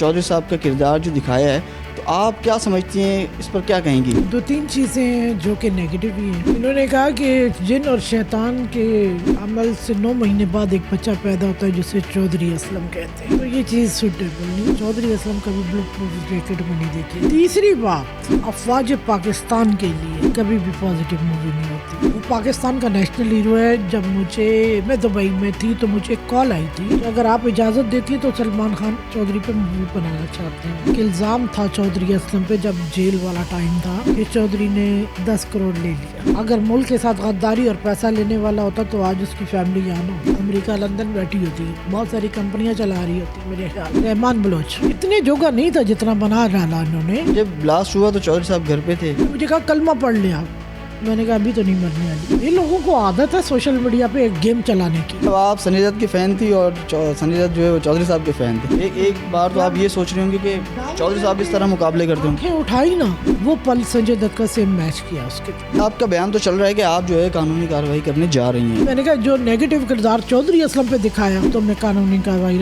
چودھری صاحب کا کردار جو دکھایا ہے تو آپ کیا سمجھتی ہیں، اس پر کیا کہیں گی؟ دو تین چیزیں ہیں جو کہ نیگیٹو بھی ہیں. انہوں نے کہا کہ جن اور شیطان کے عمل سے 9 مہینے بعد ایک بچہ پیدا ہوتا ہے جسے چودھری اسلم کہتے ہیں. تو یہ چیز سوٹیبل نہیں. چودھری اسلم کبھی بلٹ پروف جیکٹ میں نہیں دیکھی. تیسری بات، افواج پاکستان کے لیے کبھی بھی پازیٹیو مووی نہیں ہوتی. وہ پاکستان کا نیشنل ہیرو ہے. جب میں دبئی میں تھی تو مجھے ایک کال آئی تھی کہ اگر آپ اجازت دیتی تو سلمان خان چودھری پہ مووی بنانا چاہتے ہیں. الزام تھا چودھری اسلم پہ جب جیل والا ٹائم تھا کہ چودھری نے 10 کروڑ لے لیا. اگر ملک کے ساتھ غداری اور پیسہ لینے والا ہوتا تو آج اس کی فیملی یہاں نہ، امریکہ لندن بیٹھی ہوتی، بہت ساری کمپنیاں چلا رہی ہوتی. میرے خیال رحمان بلوچ اتنے جوگا نہیں تھا جتنا بنا ڈالا انہوں نے. جب بلاسٹ ہوا تو چودھری صاحب گھر پہ تھے. مجھے کہا کلمہ پڑھ لیا. میں نے کہا ابھی تو نہیں مرنے والی. یہ لوگوں کو عادت ہے سوشل میڈیا پہ ایک گیم چلانے کی. تو آپ سنی دت کی فین تھی اور سنی دت جو ہے وہ چودھری صاحب کے فین تھے. ایک بار تو آپ یہ سوچ رہے ہوں گے کہ چودھری صاحب اس طرح مقابلے کرتے ہوں. آنکھیں اٹھائی نا، وہ پل سنجے دت کا سیم میچ کیا اس کے. آپ کا بیان تو چل رہا ہے کہ آپ جو ہے قانونی کارروائی کرنے جا رہی ہیں. میں نے کہا جو نیگیٹو کردار چودھری اسلم پہ دکھایا تو میں قانونی کارروائی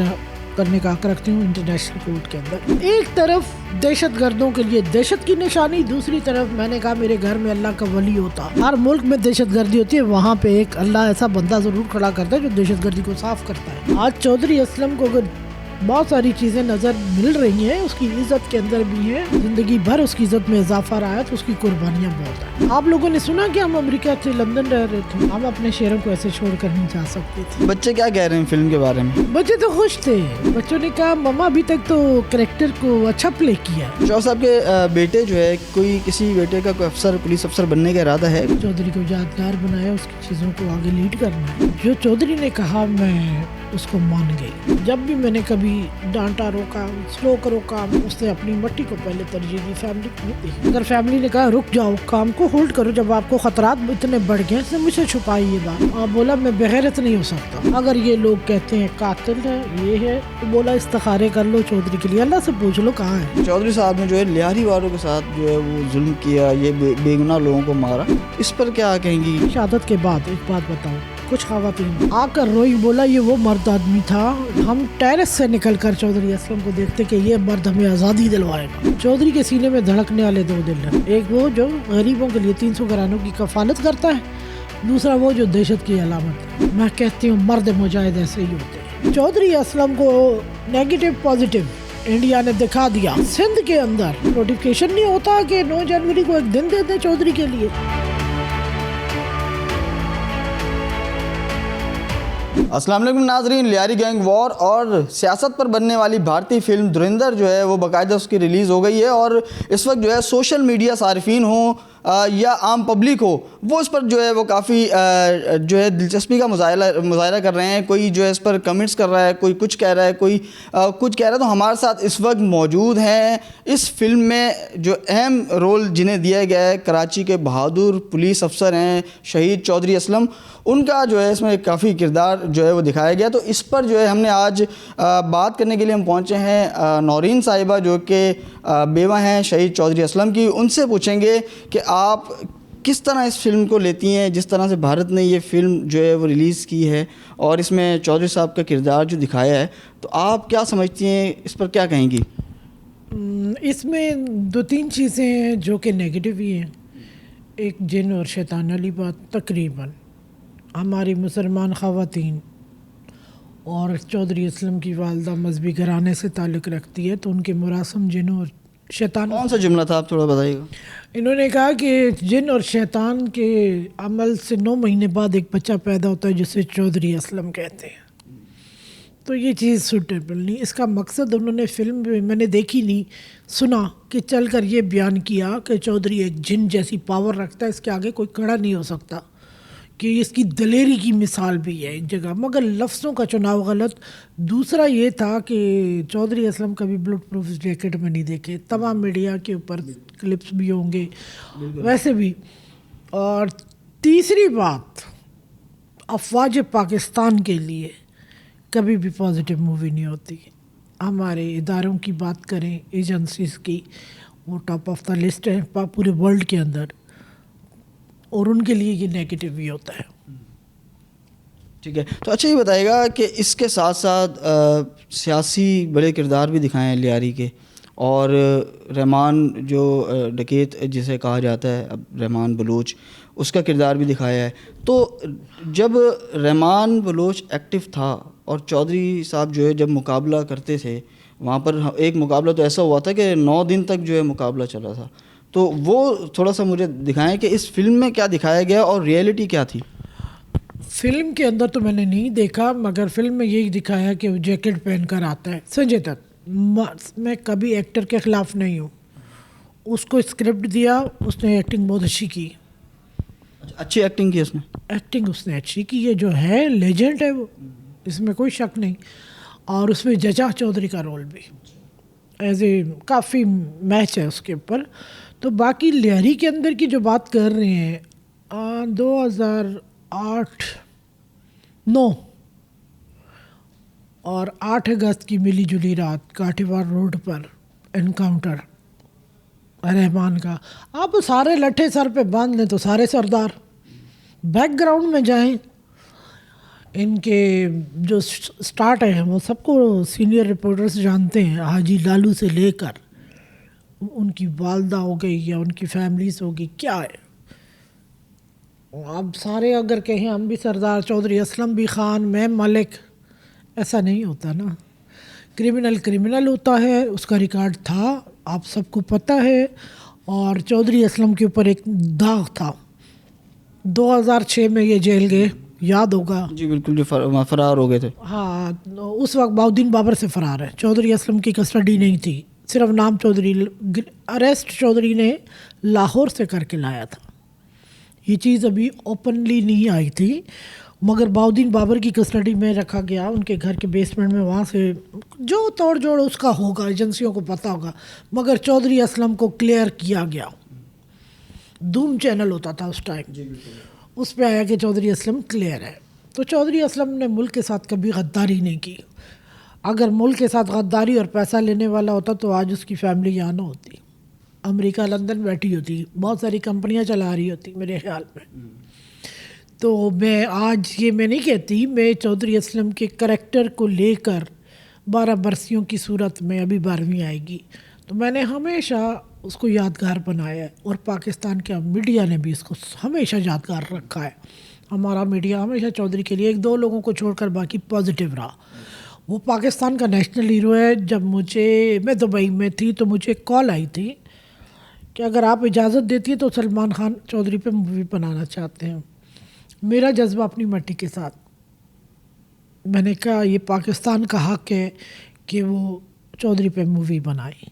کرنے کا حق رکھتی ہوں انٹرنیشنل کورٹ کے اندر. ایک طرف دہشت گردوں کے لیے دہشت کی نشانی، دوسری طرف میں نے کہا میرے گھر میں اللہ کا ولی ہوتا. ہر ملک میں دہشت گردی ہوتی ہے، وہاں پہ ایک اللہ ایسا بندہ ضرور کھڑا کرتا ہے جو دہشت گردی کو صاف کرتا ہے. آج چودھری اسلم کو اگر بہت ساری چیزیں نظر مل رہی ہیں، اس کی عزت کے اندر بھی ہے، زندگی بھر اس کی عزت میں اضافہ رہا ہے تو اس کی قربانیاں بہت ہیں. آپ لوگوں نے سنا کہ ہم امریکہ سے لندن رہ رہے تھے، ہم اپنے شہروں کو ایسے چھوڑ کر نہیں جا سکتے تھے. بچے کیا کہہ رہے ہیں فلم کے بارے میں؟ بچے تو خوش تھے. بچوں نے کہا مما ابھی تک تو کریکٹر کو اچھا پلے کیا ہے. چودھری صاحب کے بیٹے جو ہے کسی بیٹے کا کوئی افسر، پولیس افسر بننے کا ارادہ ہے؟ چودھری کو یادگار بنایا، اس کی چیزوں کو آگے لیڈ کرنا ہے. جو چودھری نے کہا میں اس کو مان گئی. جب بھی میں نے کبھی ڈانٹا، روکا، سلو کرو کام، اس نے اپنی مٹی کو پہلے ترجیح دی، فیملی کو نہیں دی. اگر فیملی نے کہا رک جاؤ، کام کو ہولڈ کرو، جب آپ کو خطرات اتنے بڑھ گئے، اس نے مجھ سے چھپائی یہ بات. آپ بولا میں بغیرت نہیں ہو سکتا. اگر یہ لوگ کہتے ہیں قاتل ہے، یہ ہے، تو بولا استخارے کر لو چودھری کے لیے، اللہ سے پوچھ لو کہاں ہے. چودھری صاحب نے جو ہے لیاری والوں کے ساتھ جو ہے وہ ظلم کیا، یہ بے گناہ لوگوں کو مارا، اس پر کیا کہیں گی؟ شہادت کے بعد ایک بات بتاؤ، کچھ خواتین آ کر روئی، بولا یہ وہ مرد آدمی تھا. ہم ٹیرس سے نکل کر چودھری اسلم کو دیکھتے کہ یہ مرد ہمیں آزادی دلوائے گا. چودھری کے سینے میں دھڑکنے والے 2 دل ہیں. ایک وہ جو غریبوں کے لیے 300 گھرانوں کی کفالت کرتا ہے، دوسرا وہ جو دہشت کی علامت ہے. میں کہتی ہوں مرد مجاہد ایسے ہی ہوتے ہیں. چودھری اسلم کو نیگیٹو پازیٹیو انڈیا نے دکھا دیا. سندھ کے اندر نوٹیفکیشن نہیں ہوتا کہ 9 جنوری کو ایک دن دے دیں چودھری کے لیے. السلام علیکم ناظرین. لیاری گینگ وار اور سیاست پر بننے والی بھارتی فلم دھرندر جو ہے وہ باقاعدہ اس کی ریلیز ہو گئی ہے، اور اس وقت جو ہے سوشل میڈیا صارفین ہوں یا عام پبلک ہو، وہ اس پر جو ہے وہ کافی جو ہے دلچسپی کا مظاہرہ کر رہے ہیں. کوئی جو ہے اس پر کمنٹس کر رہا ہے، کوئی کچھ کہہ رہا ہے، کوئی کچھ کہہ رہا ہے. تو ہمارے ساتھ اس وقت موجود ہیں اس فلم میں جو اہم رول جنہیں دیا گیا ہے، کراچی کے بہادر پولیس افسر ہیں شہید چودھری اسلم. ان کا جو ہے اس میں کافی کردار جو ہے وہ دکھایا گیا. تو اس پر جو ہے ہم نے آج بات کرنے کے لیے ہم پہنچے ہیں نورین صاحبہ جو کہ بیوہ ہیں شہید چودھری اسلم کی. ان سے پوچھیں گے کہ آپ کس طرح اس فلم کو لیتی ہیں، جس طرح سے بھارت نے یہ فلم جو ہے وہ ریلیز کی ہے اور اس میں چودھری صاحب کا کردار جو دکھایا ہے، تو آپ کیا سمجھتی ہیں، اس پر کیا کہیں گی؟ اس میں 2-3 چیزیں ہیں جو کہ نیگیٹو ہی ہیں. ایک جن اور شیطان والی بات. تقریباً ہماری مسلمان خواتین اور چودھری اسلم کی والدہ مذہبی گھرانے سے تعلق رکھتی ہے، تو ان کے مراسم جنوں اور شیطان. کون سا جملہ تھا، آپ تھوڑا بتائیے گا؟ انہوں نے کہا کہ جن اور شیطان کے عمل سے 9 مہینے بعد ایک بچہ پیدا ہوتا ہے جسے چودھری اسلم کہتے ہیں. تو یہ چیز سوٹیبل نہیں. اس کا مقصد انہوں نے فلم میں نے دیکھی نہیں، سنا کہ چل کر یہ بیان کیا کہ چودھری ایک جن جیسی پاور رکھتا ہے، اس کے آگے کوئی کھڑا نہیں ہو سکتا، کہ اس کی دلیری کی مثال بھی ہے ایک جگہ، مگر لفظوں کا چناؤ غلط. دوسرا یہ تھا کہ چودھری اسلم کبھی بلٹ پروف جیکٹ میں نہیں دیکھے. تمام میڈیا کے اوپر کلپس بھی ہوں گے ویسے بھی. اور تیسری بات، افواج پاکستان کے لیے کبھی بھی پازیٹیو مووی نہیں ہوتی. ہمارے اداروں کی بات کریں، ایجنسیز کی، وہ ٹاپ آف دا لسٹ ہے پورے ورلڈ کے اندر، اور ان کے لیے یہ نیگیٹو بھی ہوتا ہے. ٹھیک ہے. تو اچھا یہ بتائے گا کہ اس کے ساتھ ساتھ سیاسی بڑے کردار بھی دکھائے ہیں لیاری کے, اور رحمان جو ڈکیت جسے کہا جاتا ہے اب رحمان بلوچ, اس کا کردار بھی دکھایا ہے. تو جب رحمان بلوچ ایکٹیو تھا اور چودھری صاحب جو ہے جب مقابلہ کرتے تھے, وہاں پر ایک مقابلہ تو ایسا ہوا تھا کہ 9 دن تک جو ہے مقابلہ چلا تھا, تو وہ تھوڑا سا مجھے دکھائیں کہ اس فلم میں کیا دکھایا گیا اور ریئلٹی کیا تھی. فلم کے اندر تو میں نے نہیں دیکھا, مگر فلم میں یہی دکھایا کہ وہ جیکٹ پہن کر آتا ہے. سنجے دت, میں کبھی ایکٹر کے خلاف نہیں ہوں, اس کو اسکرپٹ دیا, اس نے ایکٹنگ بہت اچھی کی. اچھی ایکٹنگ کی اس نے, ایکٹنگ اس نے اچھی کی, یہ جو ہے لیجنڈ ہے وہ, اس میں کوئی شک نہیں. اور اس میں ججا چودھری کا رول بھی ایز اے کافی میچ ہے اس کے اوپر. تو باقی لیاری کے اندر کی جو بات کر رہے ہیں, 2008-9 اور 8 اگست کی ملی جلی رات کاٹھیوار روڈ پر انکاؤنٹر رحمان کا. آپ سارے لٹھے سر پہ باندھ لیں تو سارے سردار. بیک گراؤنڈ میں جائیں, ان کے جو سٹارٹ ہیں وہ سب کو سینئر رپورٹرز جانتے ہیں, حاجی لالو سے لے کر ان کی والدہ ہو گئی یا ان کی فیملیز ہوگی, کیا ہے اب سارے اگر کہیں ہم بھی سردار, چودھری اسلم بھی خان, میں ملک, ایسا نہیں ہوتا نا. کرمنل ہوتا ہے, اس کا ریکارڈ تھا, آپ سب کو پتہ ہے. اور چودھری اسلم کے اوپر ایک داغ تھا. 2006 میں یہ جیل گئے, یاد ہوگا. جی بالکل, جو فرار ہو گئے تھے. ہاں, اس وقت بہاؤالدین بابر سے فرار ہے. چودھری اسلم کی کسٹڈی نہیں تھی, صرف نام چودھری. اریسٹ چودھری نے لاہور سے کر کے لایا تھا. یہ چیز ابھی اوپنلی نہیں آئی تھی, مگر بہاؤالدین بابر کی کسٹڈی میں رکھا گیا ان کے گھر کے بیسمنٹ میں. وہاں سے جو توڑ جوڑ اس کا ہوگا ایجنسیوں کو پتہ ہوگا, مگر چودھری اسلم کو کلیئر کیا گیا. دھوم چینل ہوتا تھا اس ٹائم, اس پہ آیا کہ چودھری اسلم کلیئر ہے. تو چودھری اسلم نے ملک کے ساتھ کبھی غداری نہیں کی. اگر ملک کے ساتھ غداری اور پیسہ لینے والا ہوتا تو آج اس کی فیملی یہاں نہ ہوتی, امریکہ لندن بیٹھی ہوتی, بہت ساری کمپنیاں چلا رہی ہوتی میرے خیال میں. تو میں آج یہ میں نہیں کہتی, میں چودھری اسلم کے کریکٹر کو لے کر 12 برسیوں کی صورت میں ابھی 12ویں آئے گی, تو میں نے ہمیشہ اس کو یادگار بنایا ہے. اور پاکستان کے میڈیا نے بھی اس کو ہمیشہ یادگار رکھا ہے. ہمارا میڈیا ہمیشہ چودھری کے لیے 1-2 لوگوں کو چھوڑ کر باقی پازیٹیو رہا. وہ پاکستان کا نیشنل ہیرو ہے. جب میں دبئی میں تھی تو مجھے ایک کال آئی تھی کہ اگر آپ اجازت دیتی ہیں تو سلمان خان چودھری پہ مووی بنانا چاہتے ہیں. میرا جذبہ اپنی مٹی کے ساتھ, میں نے کہا یہ پاکستان کا حق ہے کہ وہ چودھری پہ مووی بنائیں.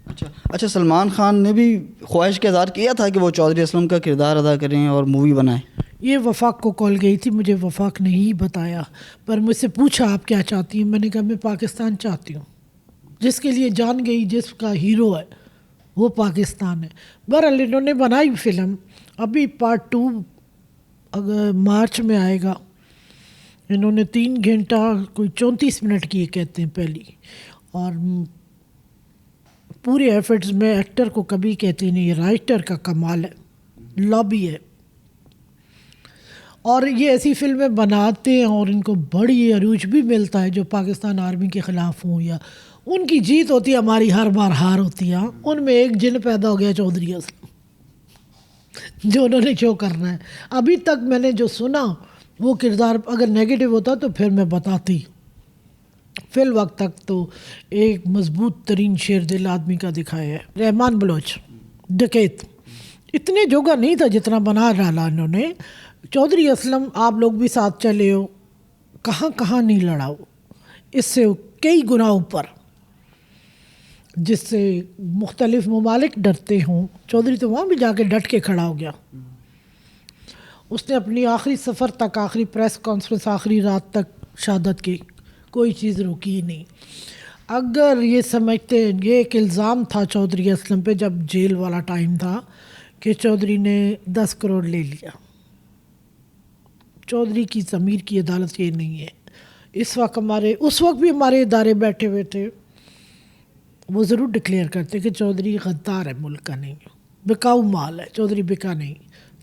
اچھا, سلمان خان نے بھی خواہش کا اظہار کیا تھا کہ وہ چودھری اسلم کا کردار ادا کریں اور مووی بنائیں. یہ وفاق کو کال گئی تھی, مجھے وفاق نے ہی بتایا, پر مجھ سے پوچھا آپ کیا چاہتی ہیں. میں نے کہا میں پاکستان چاہتی ہوں. جس کے لیے جان گئی, جس کا ہیرو ہے وہ پاکستان ہے. بہرحال انہوں نے بنائی فلم, ابھی پارٹ 2 اگر مارچ میں آئے گا. انہوں نے 3 گھنٹہ کوئی 34 منٹ کی کہتے ہیں پہلی, اور پورے ایفرٹس میں ایکٹر کو کبھی کہتے نہیں, رائٹر کا کمال ہے, لابی ہے. اور یہ ایسی فلمیں بناتے ہیں اور ان کو بڑی عروج بھی ملتا ہے جو پاکستان آرمی کے خلاف ہوں, یا ان کی جیت ہوتی ہے, ہماری ہر بار ہار ہوتی ہے. ان میں ایک جن پیدا ہو گیا چودھری اسلم, جو انہوں نے شو کرنا ہے. ابھی تک میں نے جو سنا وہ کردار اگر نیگیٹو ہوتا تو پھر میں بتاتی. فی الوقت تک تو ایک مضبوط ترین شیر دل آدمی کا دکھایا ہے. رحمان بلوچ ڈکیت اتنے جوگا نہیں تھا جتنا بنا ڈالا انہوں نے. چودھری اسلم آپ لوگ بھی ساتھ چلے ہو, کہاں کہاں نہیں لڑا ہو, اس سے کئی گنا اوپر, جس سے مختلف ممالک ڈرتے ہوں. چودھری تو وہاں بھی جا کے ڈٹ کے کھڑا ہو گیا. اس نے اپنی آخری سفر تک, آخری پریس کانفرنس, آخری رات تک شہادت کی, کوئی چیز روکی ہی نہیں. اگر یہ سمجھتے, یہ ایک الزام تھا چودھری اسلم پہ جب جیل والا ٹائم تھا کہ چودھری نے 10 کروڑ لے لیا. چودھری کی ضمیر کی عدالت یہ نہیں ہے. اس وقت بھی ہمارے ادارے بیٹھے ہوئے تھے, وہ ضرور ڈکلیئر کرتے کہ چودھری غدار ہے, ملک کا نہیں, بکاؤ مال ہے, چودھری بکا نہیں.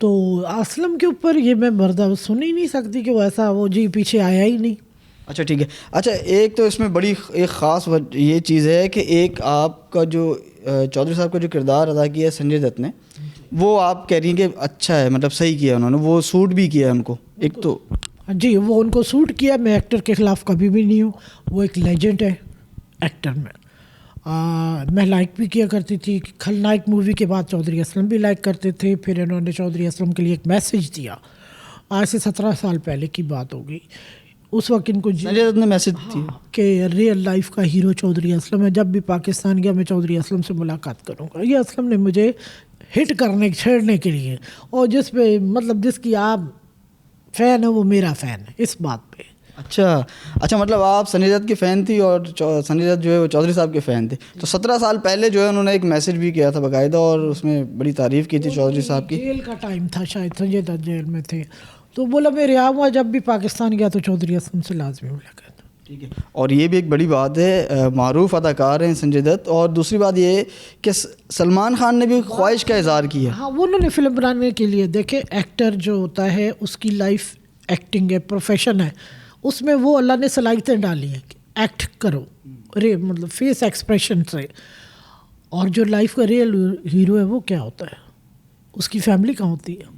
تو اسلم کے اوپر یہ میں برداشت سن ہی نہیں سکتی کہ وہ ایسا وہ جی پیچھے آیا ہی نہیں. اچھا ٹھیک ہے. اچھا ایک تو اس میں بڑی ایک خاص یہ چیز ہے کہ ایک آپ کا جو چودھری صاحب کا جو کردار ادا کیا ہے سنجے دت نے, وہ آپ کہہ رہی ہیں کہ اچھا ہے, مطلب صحیح کیا انہوں نے, وہ سوٹ بھی کیا ہے ان کو. ایک تو جی وہ ان کو سوٹ کیا. میں ایکٹر کے خلاف کبھی بھی نہیں ہوں, وہ ایک لیجنڈ ہے ایکٹر میں. میں لائک بھی کیا کرتی تھی. کھل نائک مووی کے بعد چودھری اسلم بھی لائک کرتے تھے. پھر انہوں نے چودھری اسلم کے لیے ایک میسیج دیا, آج سے 17 سال پہلے کی بات ہوگی. اس وقت ان کو سنجے دت نے میسج دیا کہ ریئل لائف کا ہیرو چودھری اسلم ہے, جب بھی پاکستان گیا میں چودھری اسلم سے ملاقات کروں گا. یہ اسلم نے مجھے ہٹ کرنے چھیڑنے کے لیے, اور جس پہ مطلب جس کی آپ فین ہے وہ میرا فین ہے اس بات پہ. اچھا مطلب آپ سنجے دت کی فین تھی اور سنجے دت جو ہے وہ چودھری صاحب کے فین تھے. تو 17 سال پہلے جو ہے انہوں نے ایک میسج بھی کیا تھا باقاعدہ, اور اس میں بڑی تعریف کی تھی چودھری صاحب کی. جیل کا ٹائم تھا شاید, سنجے دت جیل میں تھے, تو بولا میں رہا ہوا جب بھی پاکستان گیا تو چودھری اسلم سے لازمی ملاقات. ٹھیک ہے. اور یہ بھی ایک بڑی بات ہے, معروف اداکار ہیں سنجے دت. اور دوسری بات یہ ہے کہ سلمان خان نے بھی خواہش کا اظہار کیا. ہاں وہ انہوں نے فلم بنانے کے لیے, دیکھیں ایکٹر جو ہوتا ہے اس کی لائف ایکٹنگ ہے, پروفیشن ہے, اس میں وہ اللہ نے صلاحیتیں ڈالی ہیں کہ ایکٹ کرو مطلب فیس ایکسپریشن سے. اور جو لائف کا ریئل ہیرو ہے وہ کیا ہوتا ہے, اس کی فیملی کہاں ہوتی ہے.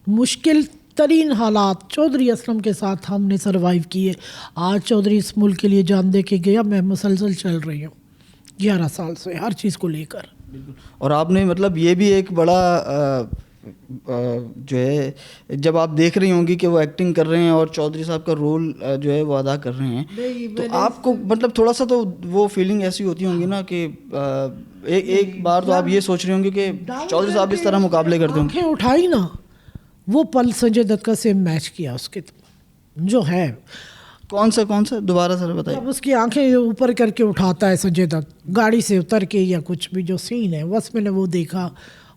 مشکل ترین حالات چودھری اسلم کے ساتھ ہم نے سروائیو کیے. آج چودھری اس ملک کے لیے جان دے کے گیا, میں مسلسل چل رہی ہوں 11 سال سے ہر چیز کو لے کر. اور آپ نے مطلب یہ بھی ایک بڑا جو ہے, جب آپ دیکھ رہی ہوں گی کہ وہ ایکٹنگ کر رہے ہیں اور چودھری صاحب کا رول جو ہے وہ ادا کر رہے ہیں, تو آپ کو مطلب تھوڑا سا تو وہ فیلنگ ایسی ہوتی ہوں گی نا کہ ایک بار تو آپ یہ سوچ رہے ہوں گے کہ چودھری صاحب اس طرح مقابلے کرتے ہوں گے. آنکھیں اٹھائی نا, وہ پل سنجے دت کا سیم میچ کیا اس کے جو ہے. کون سا دوبارہ سر بتائیے. جب اس کی آنکھیں اوپر کر کے اٹھاتا ہے سنجے دت گاڑی سے اتر کے, یا کچھ بھی جو سین ہے بس میں نے وہ دیکھا,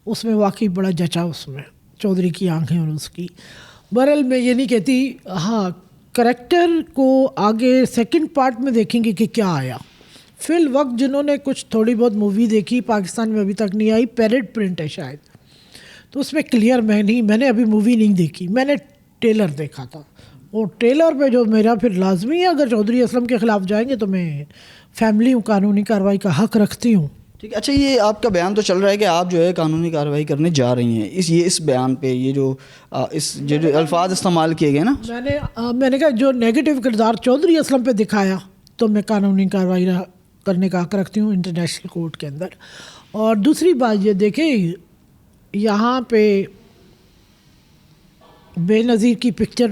اس میں واقعی بڑا جچا اس میں چودھری کی آنکھیں اور اس کی. بہرحال میں یہ نہیں کہتی, ہاں کریکٹر کو آگے سیکنڈ پارٹ میں دیکھیں گے کہ کیا آیا. فی الوقت جنہوں نے کچھ تھوڑی بہت مووی دیکھی, پاکستان میں ابھی تک نہیں آئی, پیرڈ پرنٹ ہے شاید, تو اس میں کلیئر میں نے ابھی مووی نہیں دیکھی, میں نے ٹریلر دیکھا تھا. اور ٹریلر پہ جو میرا پھر لازمی ہے, اگر چودھری اسلم کے خلاف جائیں گے تو میں فیملی قانونی کارروائی کا حق رکھتی ہوں. ٹھیک ہے. اچھا یہ آپ کا بیان تو چل رہا ہے کہ آپ جو ہے قانونی کارروائی کرنے جا رہی ہیں. اس بیان پہ یہ جو الفاظ استعمال کیے گئے نا, میں نے کہا جو نیگیٹو کردار چودھری اسلم پہ دکھایا تو میں قانونی کارروائی کرنے کا حق رکھتی ہوں انٹرنیشنل کورٹ کے اندر. اور دوسری بات یہ دیکھیں, یہاں پہ بے نظیر کی پکچر,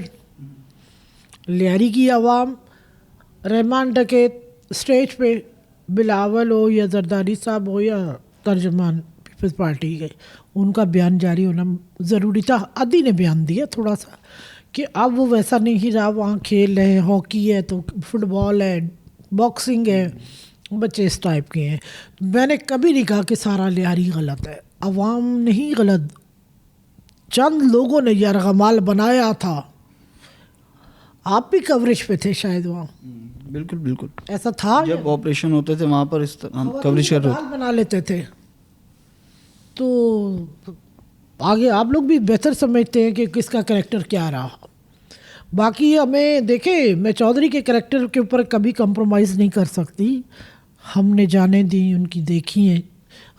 لیاری کی عوام, رحمان ڈکیت اسٹیج پہ, بلاول ہو یا زرداری صاحب ہو یا ترجمان پیپلز پارٹی کے, ان کا بیان جاری ہونا ضروری تھا. عدی نے بیان دیا تھوڑا سا کہ اب وہ ویسا نہیں رہا, وہاں کھیل ہے, ہاکی ہے تو فٹ بال ہے, باکسنگ ہے, بچے اس ٹائپ کے ہیں. میں نے کبھی نہیں کہا کہ سارا لیاری غلط ہے, عوام نہیں غلط, چند لوگوں نے یرغمال بنایا تھا. آپ بھی کوریج پہ تھے شاید وہاں. بالکل ایسا تھا, جب آپریشن ہوتے تھے وہاں پر اس طرح کوریج کر رہے تھے, بنا لیتے تھے. تو آگے آپ لوگ بھی بہتر سمجھتے ہیں کہ کس کا کریکٹر کیا رہا. باقی ہمیں دیکھیں, میں چودھری کے کریکٹر کے اوپر کبھی کمپرومائز نہیں کر سکتی. ہم نے جانیں دی ان کی دیکھی ہیں,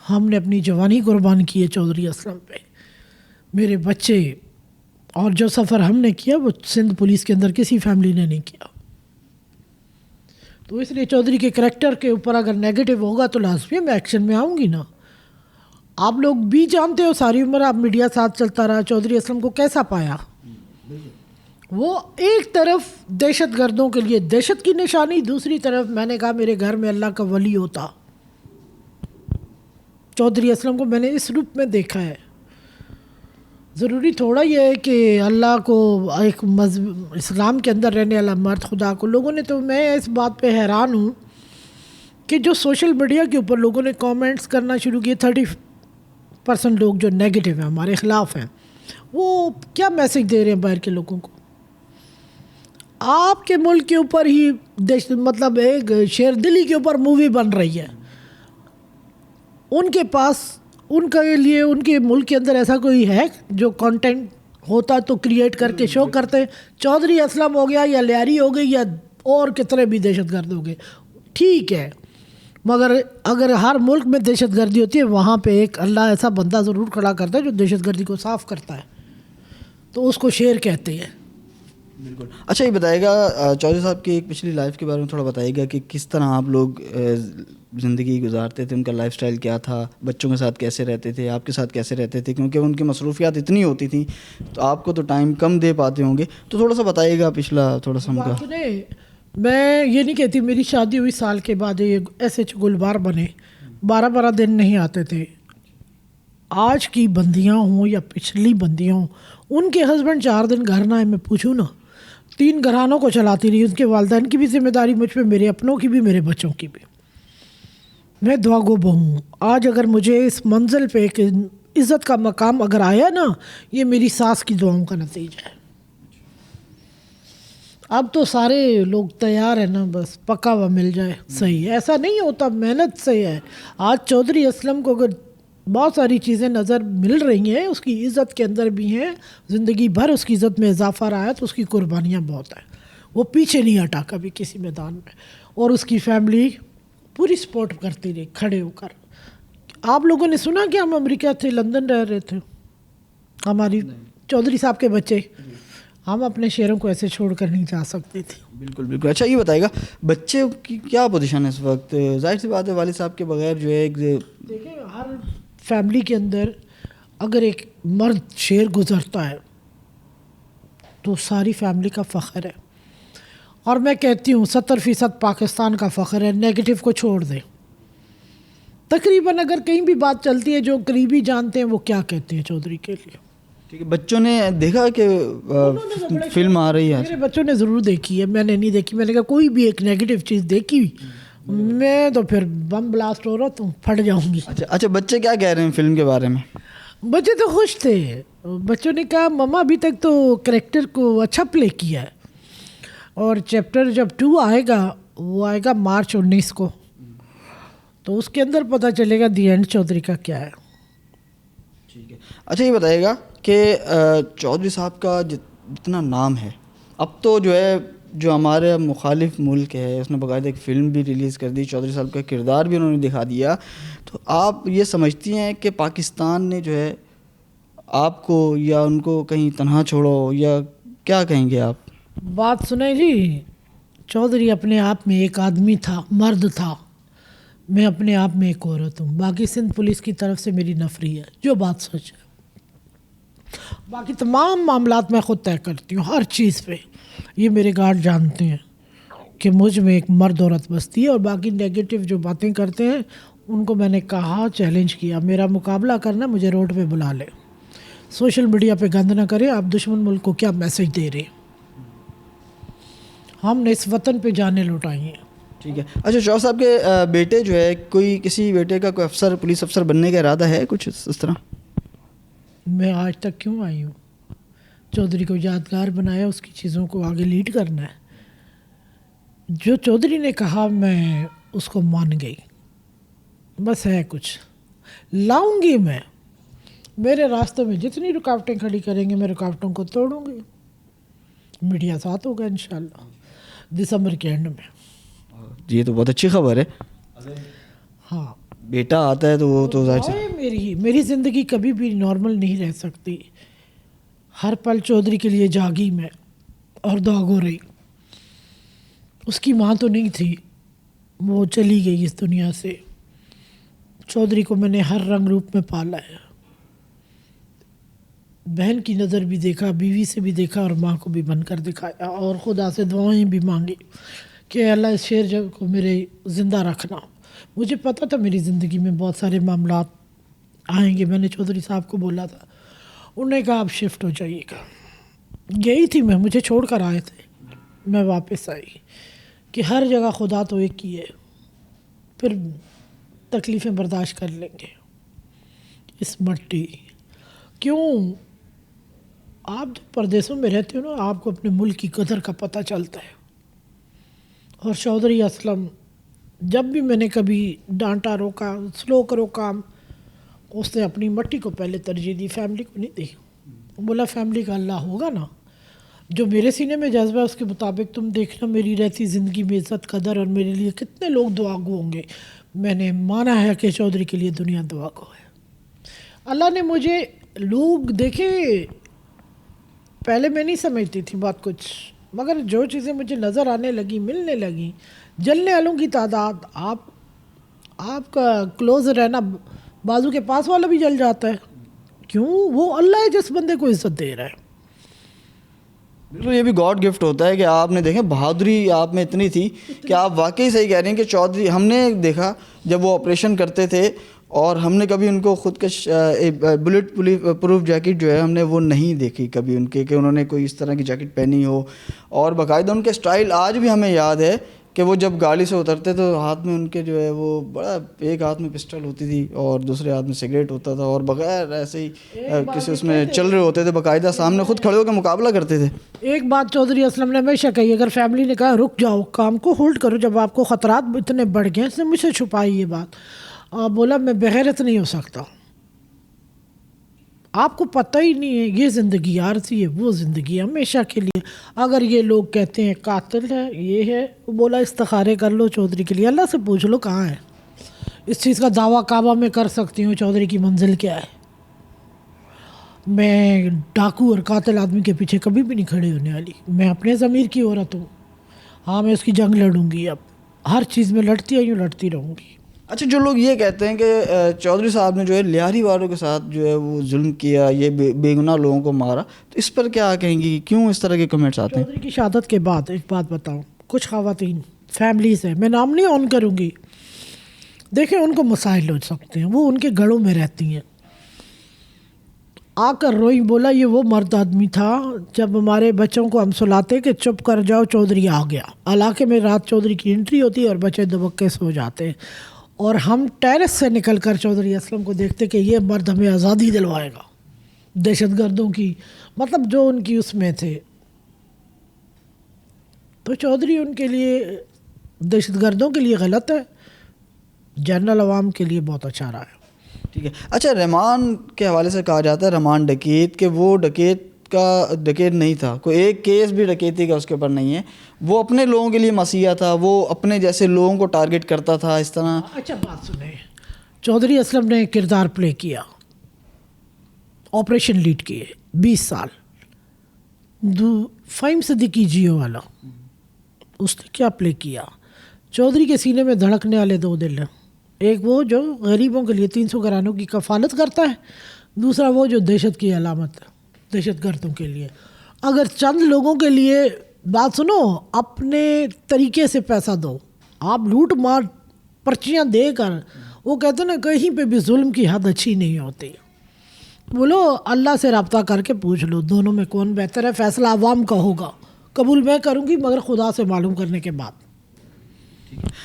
ہم نے اپنی جوانی قربان کی ہے چودھری اسلم پہ, میرے بچے, اور جو سفر ہم نے کیا وہ سندھ پولیس کے اندر کسی فیملی نے نہیں کیا. تو اس لیے چودھری کے کریکٹر کے اوپر اگر نیگیٹو ہوگا تو لازمی میں ایکشن میں آؤں گی نا. آپ لوگ بھی جانتے ہو, ساری عمر آپ میڈیا ساتھ چلتا رہا, چودھری اسلم کو کیسا پایا. وہ ایک طرف دہشت گردوں کے لیے دہشت کی نشانی, دوسری طرف میں نے کہا میرے گھر میں اللہ کا ولی ہوتا. چودھری اسلم کو میں نے اس روپ میں دیکھا ہے. ضروری تھوڑا یہ ہے کہ اللہ کو ایک اسلام کے اندر رہنے والا مرد خدا کو لوگوں نے, تو میں اس بات پہ حیران ہوں کہ جو سوشل میڈیا کے اوپر لوگوں نے کامنٹس کرنا شروع کیے, 30% لوگ جو نیگیٹو ہیں ہمارے خلاف ہیں, وہ کیا میسج دے رہے ہیں باہر کے لوگوں کو. آپ کے ملک کے اوپر ہی مطلب ایک شیر دلی کے اوپر مووی بن رہی ہے, ان کے پاس ان کے لیے ان کے ملک کے اندر ایسا کوئی ہے جو کانٹینٹ ہوتا تو کریٹ کر کے شو کرتے. چودھری اسلم ہو گیا یا لیاری ہو گئی یا اور کتنے بھی دہشت گرد ہو گئے, ٹھیک ہے, مگر اگر ہر ملک میں دہشت گردی ہوتی ہے وہاں پہ ایک اللہ ایسا بندہ ضرور کھڑا کرتا ہے جو دہشت گردی کو صاف کرتا ہے, تو اس کو شیر کہتے ہیں. بالکل. اچھا یہ بتائے گا چودھری صاحب کی ایک پچھلی لائف کے بارے میں تھوڑا بتائیے گا کہ کس طرح آپ لوگ زندگی گزارتے تھے, ان کا لائف سٹائل کیا تھا, بچوں کے ساتھ کیسے رہتے تھے, آپ کے ساتھ کیسے رہتے تھے, کیونکہ ان کی مصروفیات اتنی ہوتی تھیں تو آپ کو تو ٹائم کم دے پاتے ہوں گے, تو تھوڑا سا بتائیے گا پچھلا تھوڑا سا ان کا. میں یہ نہیں کہتی میری شادی ہوئی سال کے بعد یہ ایسے گلبار بنے, 12 دن نہیں آتے تھے. آج کی بندیاں ہوں یا پچھلی بندیاں ہوں, ان کے ہسبینڈ 4 دن گھر نہ آئے, میں پوچھوں نا, 3 گھرانوں کو چلاتی رہی, ان کے والدین کی بھی ذمہ داری مجھ پہ, میرے اپنوں کی بھی, میرے بچوں کی بھی. میں دعا گو بہو ہوں. آج اگر مجھے اس منزل پہ ایک عزت کا مقام اگر آیا نا, یہ میری ساس کی دعاؤں کا نتیجہ ہے. اب تو سارے لوگ تیار ہیں نا, بس پکا ہوا مل جائے صحیح ہے, ایسا نہیں ہوتا, محنت سے ہے. آج چودھری اسلم کو اگر بہت ساری چیزیں نظر مل رہی ہیں, اس کی عزت کے اندر بھی ہیں, زندگی بھر اس کی عزت میں اضافہ رہا ہے, تو اس کی قربانیاں بہت ہیں, وہ پیچھے نہیں ہٹا کبھی کسی میدان میں, اور اس کی فیملی پوری سپورٹ کرتی رہی کھڑے ہو کر. آپ لوگوں نے سنا کہ ہم امریکہ تھے, لندن رہ رہے تھے, ہماری چودھری صاحب کے بچے, ہم اپنے شہروں کو ایسے چھوڑ کر نہیں جا سکتے تھے. بالکل بالکل. اچھا یہ بتائے گا بچے کی کیا پوزیشن ہے اس وقت؟ ظاہر سی بات ہے والد صاحب کے بغیر جو ہے دیکھیں ہر فیملی کے اندر اگر ایک مرد شیر گزرتا ہے تو ساری فیملی کا فخر ہے, اور میں کہتی ہوں 70% پاکستان کا فخر ہے. نیگیٹو کو چھوڑ دیں, تقریباً اگر کہیں بھی بات چلتی ہے جو قریبی جانتے ہیں وہ کیا کہتے ہیں چودھری کے لیے. ٹھیک ہے, بچوں نے دیکھا کہ فلم آ رہی ہے؟ میرے بچوں نے ضرور دیکھی ہے, میں نے نہیں دیکھی. میں نے کہا کوئی بھی ایک نیگیٹو چیز دیکھی میں تو پھر بم بلاسٹ ہو رہا تو پھٹ جاؤں گی. اچھا بچے کیا کہہ رہے ہیں فلم کے بارے میں؟ بچے تو خوش تھے. بچوں نے کہا مما ابھی تک تو کریکٹر کو اچھا پلے کیا ہے, اور چیپٹر جب 2 آئے گا وہ آئے گا مارچ 19 کو, تو اس کے اندر پتہ چلے گا دی اینڈ چودھری کا کیا ہے. ٹھیک ہے. اچھا یہ بتائیے گا کہ چودھری صاحب کا جتنا نام ہے, اب تو جو ہے جو ہمارے مخالف ملک ہے اس نے باقاعدہ ایک فلم بھی ریلیز کر دی, چودھری صاحب کا کردار بھی انہوں نے دکھا دیا, تو آپ یہ سمجھتی ہیں کہ پاکستان نے جو ہے آپ کو یا ان کو کہیں تنہا چھوڑو, یا کیا کہیں گے آپ؟ بات سنیں جی, چودھری اپنے آپ میں ایک آدمی تھا, مرد تھا, میں اپنے آپ میں ایک عورت ہوں. باقی سندھ پولیس کی طرف سے میری نفری ہے, جو بات سچ ہے. باقی تمام معاملات میں خود طے کرتی ہوں ہر چیز پہ. یہ میرے گارڈ جانتے ہیں کہ مجھ میں ایک مرد عورت بستی ہے, اور باقی نیگیٹو جو باتیں کرتے ہیں ان کو میں نے کہا, چیلنج کیا, میرا مقابلہ کرنا, مجھے روڈ پہ بلا لے. سوشل میڈیا پہ گند نہ کریں, آپ دشمن ملک کو کیا میسج دے رہے ہیں. ہم نے اس وطن پہ جانیں لوٹائی ہیں. ٹھیک ہے. اچھا چودھری صاحب کے بیٹے جو ہے, کوئی کسی بیٹے کا کوئی افسر, پولیس افسر بننے کا ارادہ ہے کچھ اس طرح؟ میں آج تک کیوں آئی ہوں؟ چودھری کو یادگار بنایا, اس کی چیزوں کو آگے لیڈ کرنا ہے. جو چودھری نے کہا میں اس کو مان گئی, بس ہے کچھ لاؤں گی میں. میرے راستے میں جتنی رکاوٹیں کھڑی کریں گے میں رکاوٹوں کو توڑوں گی. میڈیا ساتھ ہوگا انشاءاللہ دسمبر کے اینڈ میں. یہ تو بہت اچھی خبر ہے. ہاں بیٹا آتا ہے تو وہ تو ظاہر میری زندگی کبھی بھی نارمل نہیں رہ سکتی. ہر پل چودھری کے لیے جاگی میں اور دعا گو رہی. اس کی ماں تو نہیں تھی, وہ چلی گئی اس دنیا سے. چودھری کو میں نے ہر رنگ روپ میں پالا ہے. بہن کی نظر بھی دیکھا, بیوی سے بھی دیکھا, اور ماں کو بھی بن کر دکھایا, اور خدا سے دعائیں بھی مانگی کہ اللہ اس شیر کو میرے زندہ رکھنا. مجھے پتہ تھا میری زندگی میں بہت سارے معاملات آئیں گے. میں نے چودھری صاحب کو بولا تھا, انہوں نے کہا آپ شفٹ ہو جائیے گا. یہی تھی میں, مجھے چھوڑ کر آئے تھے, میں واپس آئی کہ ہر جگہ خدا تو ایک ہی ہے, پھر تکلیفیں برداشت کر لیں گے. اس مٹی کیوں آپ جو پردیسوں میں رہتے ہو نا, آپ کو اپنے ملک کی قدر کا پتہ چلتا ہے. اور چودھری اسلم جب بھی میں نے کبھی ڈانٹا, روکا, سلو کرو کام, اس نے اپنی مٹی کو پہلے ترجیح دی, فیملی کو نہیں دی. بولا فیملی کا اللہ ہوگا نا, جو میرے سینے میں جذبہ ہے اس کے مطابق تم دیکھنا میری رہتی زندگی میں عزت قدر, اور میرے لیے کتنے لوگ دعا گو ہوں گے. میں نے مانا ہے کہ چودھری کے لیے دنیا دعا گو ہے. اللہ نے مجھے لوگ دیکھے, پہلے میں نہیں سمجھتی تھی بات کچھ, مگر جو چیزیں مجھے نظر آنے لگی, ملنے لگیں, جلنے والوں کی تعداد, آپ کا کلوز رہنا, بازو کے پاس والا بھی جل جاتا ہے. کیوں؟ وہ اللہ ہے جس بندے کو عزت دے رہا ہے. بالکل, یہ بھی گاڈ گفٹ ہوتا ہے کہ آپ نے دیکھیں بہادری آپ میں اتنی تھی کہ آپ واقعی صحیح کہہ رہے ہیں کہ چودھری, ہم نے دیکھا جب وہ آپریشن کرتے تھے اور ہم نے کبھی ان کو خودکش بلٹ پروف جیکٹ جو ہے ہم نے وہ نہیں دیکھی کبھی ان کے کہ انہوں نے کوئی اس طرح کی جیکٹ پہنی ہو. اور باقاعدہ ان کے سٹائل آج بھی ہمیں یاد ہے کہ وہ جب گاڑی سے اترتے تو ہاتھ میں ان کے جو ہے وہ بڑا, ایک ہاتھ میں پسٹل ہوتی تھی اور دوسرے ہاتھ میں سگریٹ ہوتا تھا, اور بغیر ایسے ہی کسی اس میں چل رہے ہوتے تھے, باقاعدہ سامنے خود کھڑے ہو کے مقابلہ کرتے تھے. ایک بات چودھری اسلم نے ہمیشہ کہی, اگر فیملی نے کہا رک جاؤ, کام کو ہولڈ کرو, جب آپ کو خطرات اتنے بڑھ گئے, اس نے مجھ سے چھپائی یہ بات. بولا میں بغیرت نہیں ہو سکتا, آپ کو پتہ ہی نہیں ہے یہ زندگی عارضی ہے, وہ زندگی ہمیشہ کے لیے. اگر یہ لوگ کہتے ہیں قاتل ہے, یہ ہے, بولا استخارے کر لو چودھری کے لیے, اللہ سے پوچھ لو کہاں ہے. اس چیز کا دعویٰ کعبہ میں کر سکتی ہوں چودھری کی منزل کیا ہے. میں ڈاکو اور قاتل آدمی کے پیچھے کبھی بھی نہیں کھڑے ہونے والی. میں اپنے ضمیر کی عورت ہوں. ہاں میں اس کی جنگ لڑوں گی, اب ہر چیز میں لڑتی آئی ہوں, لڑتی رہوں گی. اچھا, جو لوگ یہ کہتے ہیں کہ چودھری صاحب نے جو ہے لیاری والوں کے ساتھ جو ہے وہ ظلم کیا, یہ بے گناہ لوگوں کو مارا, تو اس پر کیا کہیں گی, کیوں اس طرح کے کمنٹس آتے ہیں؟ چودھری کی شہادت کے بعد ایک بات بتاؤں, کچھ خواتین فیملیز ہیں, میں نام نہیں آن کروں گی, دیکھیں ان کو مسائل ہو سکتے ہیں, وہ ان کے گھروں میں رہتی ہیں, آ کر روئی. بولا یہ وہ مرد آدمی تھا جب ہمارے بچوں کو ہم سلاتے کہ چپ کر جاؤ چودھری آ گیا. علاقے میں رات چودھری کی انٹری ہوتی ہے اور بچے دبکے سو جاتے ہیں, اور ہم ٹیرس سے نکل کر چودھری اسلم کو دیکھتے کہ یہ مرد ہمیں آزادی دلوائے گا دہشت گردوں کی, مطلب جو ان کی اس میں تھے. تو چودھری ان کے لیے دہشت گردوں کے لیے غلط ہے, جنرل عوام کے لیے بہت اچھا رہا ہے. ٹھیک ہے. اچھا, رحمان کے حوالے سے کہا جاتا ہے رحمان ڈکیت, کہ وہ ڈکیت نہیں تھا, کوئی ایک کیس بھی ڈکیتی کا اس کے اوپر نہیں ہے, وہ اپنے لوگوں کے لیے مسیحا تھا, وہ اپنے جیسے لوگوں کو ٹارگٹ کرتا تھا اس طرح. اچھا بات سنیں, چودھری اسلم نے کردار پلے کیا, آپریشن لیڈ کیے 20 سال. فہیم صدیقی جیو والا, اس نے کیا پلے کیا؟ چودھری کے سینے میں دھڑکنے والے 2 دل ہیں, ایک وہ جو غریبوں کے لیے 300 گھرانوں کی کفالت کرتا ہے, دوسرا وہ جو دہشت کی علامت ہے دہشت گردوں کے لیے. اگر چند لوگوں کے لیے بات سنو, اپنے طریقے سے پیسہ دو, آپ لوٹ مار پرچیاں دے کر, وہ کہتے ہیں نا کہیں پہ بھی ظلم کی حد اچھی نہیں ہوتی. بولو اللہ سے رابطہ کر کے پوچھ لو دونوں میں کون بہتر ہے, فیصلہ عوام کا ہوگا, قبول میں کروں گی مگر خدا سے معلوم کرنے کے بعد.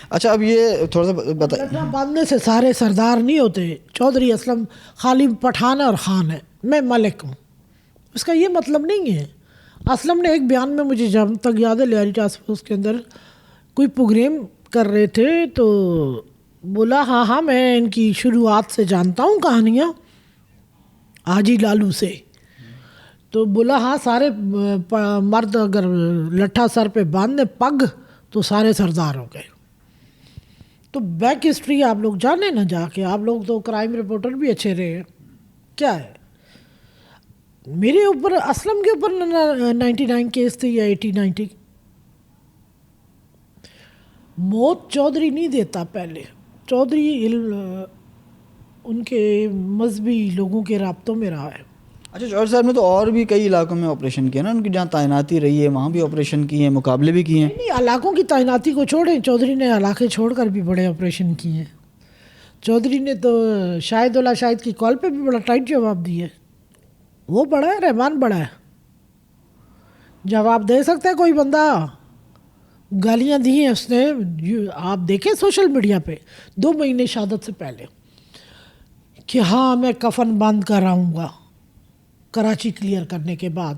اچھا, اب یہ تھوڑا سا بتائیں, باندھنے سے سارے سردار نہیں ہوتے. چودھری اسلم خالی پٹھان اور خان ہے, میں ملک ہوں, اس کا یہ مطلب نہیں ہے. اسلم نے ایک بیان میں, مجھے جب تک یاد ہے لیاری ٹاسک فورس کے اندر کوئی پروگرام کر رہے تھے, تو بولا ہاں میں ان کی شروعات سے جانتا ہوں کہانیاں حاجی لالو سے. تو بولا ہاں سارے مرد اگر لٹھا سر پہ باندھنے پگ تو سارے سردار ہو گئے. تو بیک ہسٹری آپ لوگ جانے نہ جا کے, آپ لوگ تو کرائم رپورٹر بھی اچھے رہے ہیں. کیا ہے میرے اوپر, اسلم کے اوپر 99 کیس تھے یا 80-90. موت چودھری نہیں دیتا پہلے, چودھری ان کے مذہبی لوگوں کے رابطوں میں رہا ہے. اچھا, چودھری صاحب نے تو اور بھی کئی علاقوں میں آپریشن کیا نا, ان کی جہاں تعیناتی رہی ہے وہاں بھی آپریشن کیے ہیں, مقابلے بھی کیے ہیں. نہیں, علاقوں کی تعیناتی کو چھوڑیں, چودھری نے علاقے چھوڑ کر بھی بڑے آپریشن کیے ہیں. چودھری نے تو شاہد اللہ شاہد کی کال پہ بھی بڑا ٹائٹ جواب دیا ہے. وہ بڑا ہے, رحمان بڑا ہے, جواب دے سکتا ہے کوئی بندہ. گالیاں دی ہیں اس نے, آپ دیکھیں سوشل میڈیا پہ 2 مہینے شہادت سے پہلے, کہ ہاں میں کفن باندھ کر آؤں گا کراچی کلیئر کرنے کے بعد.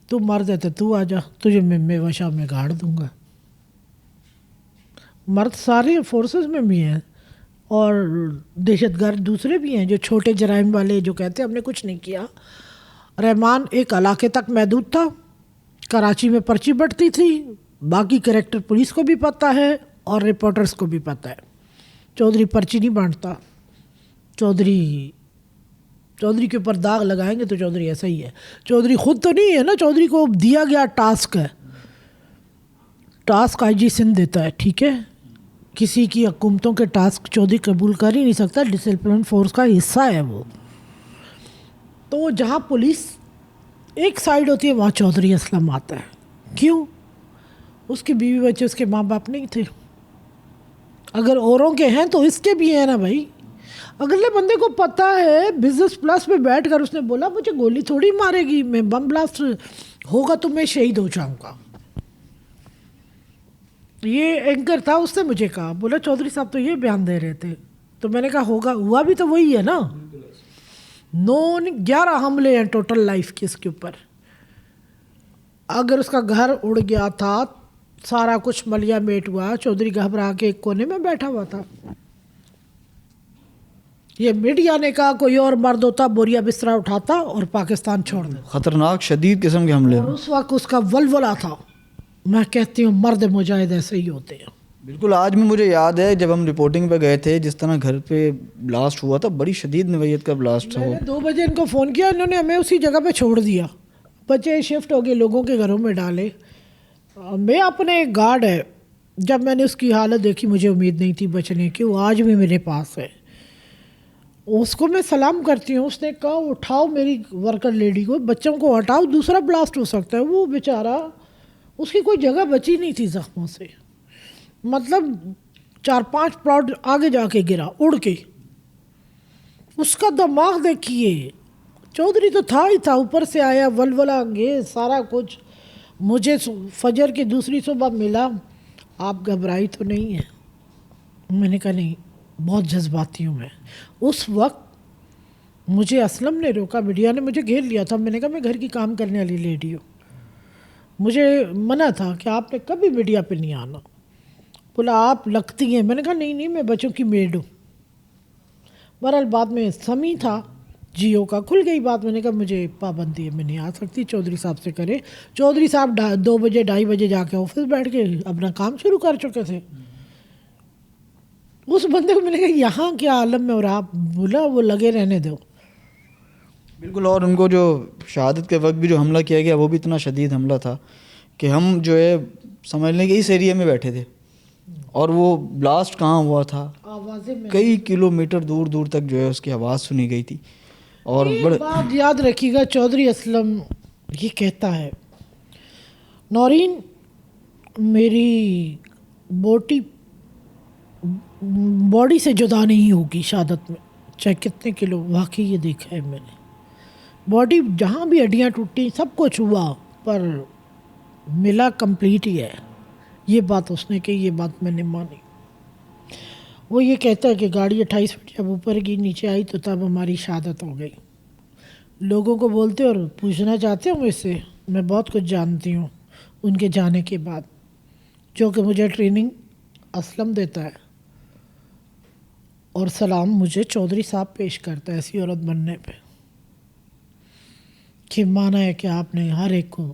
تو مرد ہے تو آ جا, تجھے میں میوہ شاہ میں گاڑ دوں گا. مرد سارے فورسز میں بھی ہیں, اور دہشت گرد دوسرے بھی ہیں جو چھوٹے جرائم والے جو کہتے ہیں ہم نے کچھ نہیں کیا. رحمان ایک علاقے تک محدود تھا, کراچی میں پرچی بٹتی تھی, باقی کریکٹر پولیس کو بھی پتہ ہے اور رپورٹرز کو بھی پتہ ہے. چودھری پرچی نہیں بانٹتا, چودھری کے اوپر داغ لگائیں گے تو چودھری ایسا ہی ہے. چودھری خود تو نہیں ہے نا, چودھری کو دیا گیا ٹاسک ہے, ٹاسک آئی جی سندھ دیتا ہے, ٹھیک ہے. کسی کی حکومتوں کے ٹاسک چودھری قبول کر ہی نہیں سکتا, ڈسپلن فورس کا حصہ ہے وہ. تو جہاں پولیس ایک سائیڈ ہوتی ہے وہاں چودھری اسلم آتا ہے. کیوں؟ اس کے بیوی بچے اس کے ماں باپ نہیں تھے. اگر اوروں کے ہیں تو اس کے بھی ہیں نا بھائی. اگلے بندے کو پتہ ہے, بزنس پلس پہ بیٹھ کر اس نے بولا مجھے گولی تھوڑی مارے گی, میں بم بلاسٹ ہوگا تو میں شہید ہو جاؤں گا. یہ اینکر تھا, اس نے مجھے کہا, بولا چودھری صاحب تو یہ بیان دے رہے تھے. تو میں نے کہا ہوگا, ہوا بھی تو وہی ہے نا. 11 حملے ہیں ٹوٹل لائف کے اس کے اوپر. اگر اس کا گھر اڑ گیا تھا, سارا کچھ ملیا میٹ ہوا, چودھری گھبرا کے ایک کونے میں بیٹھا ہوا تھا. یہ میڈیا نے کہا کوئی اور مرد ہوتا بوریا بستر اٹھاتا اور پاکستان چھوڑ دیتا. خطرناک شدید قسم کے حملے. اور اس وقت اس کا ولولہ تھا. میں کہتی ہوں مرد مجاہد ایسے ہی ہوتے ہیں. بالکل, آج بھی مجھے یاد ہے جب ہم رپورٹنگ پہ گئے تھے, جس طرح گھر پہ بلاسٹ ہوا تھا, بڑی شدید نوعیت کا بلاسٹ تھا. میں نے 2 بجے ان کو فون کیا, انہوں نے ہمیں اسی جگہ پہ چھوڑ دیا. بچے شفٹ ہو گئے, لوگوں کے گھروں میں ڈالے. میں اپنے گارڈ ہے, جب میں نے اس کی حالت دیکھی مجھے امید نہیں تھی بچنے کی, وہ آج بھی میرے پاس ہے. اس کو میں سلام کرتی ہوں. اس نے کہا اٹھاؤ میری ورکر لیڈی کو, بچوں کو ہٹاؤ, دوسرا بلاسٹ ہو سکتا ہے. وہ بیچارہ, اس کی کوئی جگہ بچی نہیں تھی زخموں سے, مطلب 4-5 پلاٹ آگے جا کے گرا اڑ کے. اس کا دماغ دیکھیے. چودھری تو تھا ہی تھا, اوپر سے آیا ولولہ انگیز سارا کچھ. مجھے فجر کی دوسری صبح ملا, آپ گھبرائی تو نہیں ہیں؟ میں نے کہا نہیں, بہت جذباتی ہوں میں. اس وقت مجھے اسلم نے روکا, میڈیا نے مجھے گھیر لیا تھا. میں نے کہا میں گھر کی کام کرنے والی لیڈی ہوں, مجھے منع تھا کہ آپ نے کبھی میڈیا پہ نہیں آنا. بولا آپ لگتی ہیں. میں نے کہا نہیں میں بچوں کی میڈ ہوں. بہرحال بعد میں سمی تھا جیو کا, کھل گئی بات. میں نے کہا مجھے پابندی ہے, میں نہیں آ سکتی, چودھری صاحب سے کرے. چودھری صاحب 2 بجے 2:30 بجے جا کے آفس بیٹھ کے اپنا کام شروع کر چکے تھے. اس بندے کو میں نے کہا یہاں کیا عالم میں, اور آپ بولا وہ لگے رہنے دو. بالکل, اور ان کو جو شہادت کے وقت بھی جو حملہ کیا گیا وہ بھی اتنا شدید حملہ تھا کہ ہم جو ہے سمجھ لیں کہ اس ایریا میں بیٹھے تھے, اور وہ بلاسٹ کہاں ہوا تھا, کئی کلومیٹر دور تک جو ہے اس کی آواز سنی گئی تھی. اور بات یاد رکھیے گا, چودھری اسلم یہ کہتا ہے نورین میری باڈی سے جدا نہیں ہوگی شہادت میں, چاہے کتنے کلو. واقعی یہ دیکھا ہے میں نے, باڈی جہاں بھی ہڈیاں ٹوٹی سب کچھ ہوا, پر ملا کمپلیٹ ہی ہے. یہ بات اس نے کہی, یہ بات میں نے مانی. وہ یہ کہتا ہے کہ گاڑی 28 فٹ جب اوپر کی نیچے آئی تو تب ہماری شہادت ہو گئی. لوگوں کو بولتے اور پوچھنا چاہتے ہوں مجھ سے, میں بہت کچھ جانتی ہوں ان کے جانے کے بعد, جو کہ مجھے ٹریننگ اسلم دیتا ہے, اور سلام مجھے چودھری صاحب پیش کرتا ہے ایسی عورت بننے پہ. کہ مانا ہے کہ آپ نے ہر ایک کو,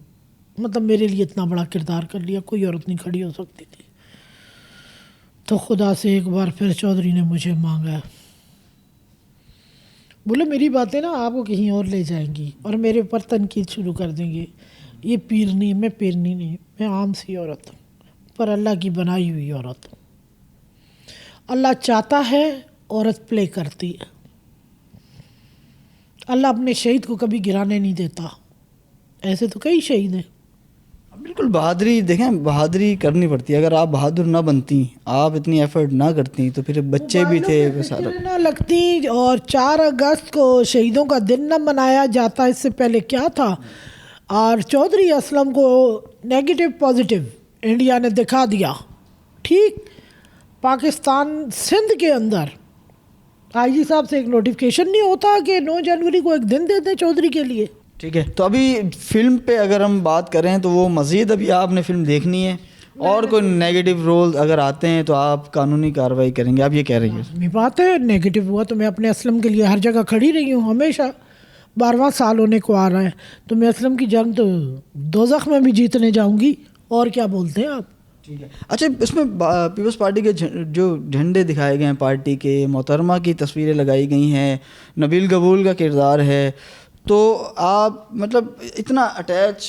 مطلب میرے لیے اتنا بڑا کردار کر لیا, کوئی عورت نہیں کھڑی ہو سکتی تھی. تو خدا سے ایک بار پھر چودھری نے مجھے مانگا, بولے میری باتیں نا آپ کو کہیں اور لے جائیں گی اور میرے اوپر تنقید شروع کر دیں گے. یہ پیرنی, میں پیرنی نہیں, میں عام سی عورت ہوں, پر اللہ کی بنائی ہوئی عورت ہوں. اللہ چاہتا ہے عورت پلے کرتی ہے. اللہ اپنے شہید کو کبھی گرانے نہیں دیتا. ایسے تو کئی شہید ہیں. بالکل, بہادری دیکھیں, بہادری کرنی پڑتی ہے. اگر آپ بہادر نہ بنتی, آپ اتنی ایفرٹ نہ کرتی, تو پھر بچے بھی تھے سارا نہ لگتی. اور 4 اگست کو شہیدوں کا دن نہ منایا جاتا, اس سے پہلے کیا تھا. اور چودھری اسلم کو نیگیٹو پازیٹیو انڈیا نے دکھا دیا. ٹھیک, پاکستان سندھ کے اندر آئی جی صاحب سے ایک نوٹیفکیشن نہیں ہوتا کہ 9 جنوری کو ایک دن دے دیں چودھری کے لیے. ٹھیک ہے, تو ابھی فلم پہ اگر ہم بات کریں تو وہ مزید ابھی آپ نے فلم دیکھنی ہے, اور کوئی نیگیٹو رول اگر آتے ہیں تو آپ قانونی کارروائی کریں گے, آپ یہ کہہ رہی ہیں؟ یہ بات ہے, نیگیٹو ہوا تو میں اپنے اسلم کے لیے ہر جگہ کھڑی رہی ہوں ہمیشہ. 12واں سال ہونے کو آ رہا ہے تو میں اسلم کی جنگ تو دوزخ میں بھی جیتنے جاؤں گی. اور کیا بولتے ہیں آپ؟ ٹھیک ہے. اچھا, اس میں پیپلز پارٹی کے جو جھنڈے دکھائے گئے ہیں پارٹی کے, محترمہ کی تصویریں لگائی گئی ہیں, نبیل قبول کا کردار ہے, تو آپ مطلب اتنا اٹیچ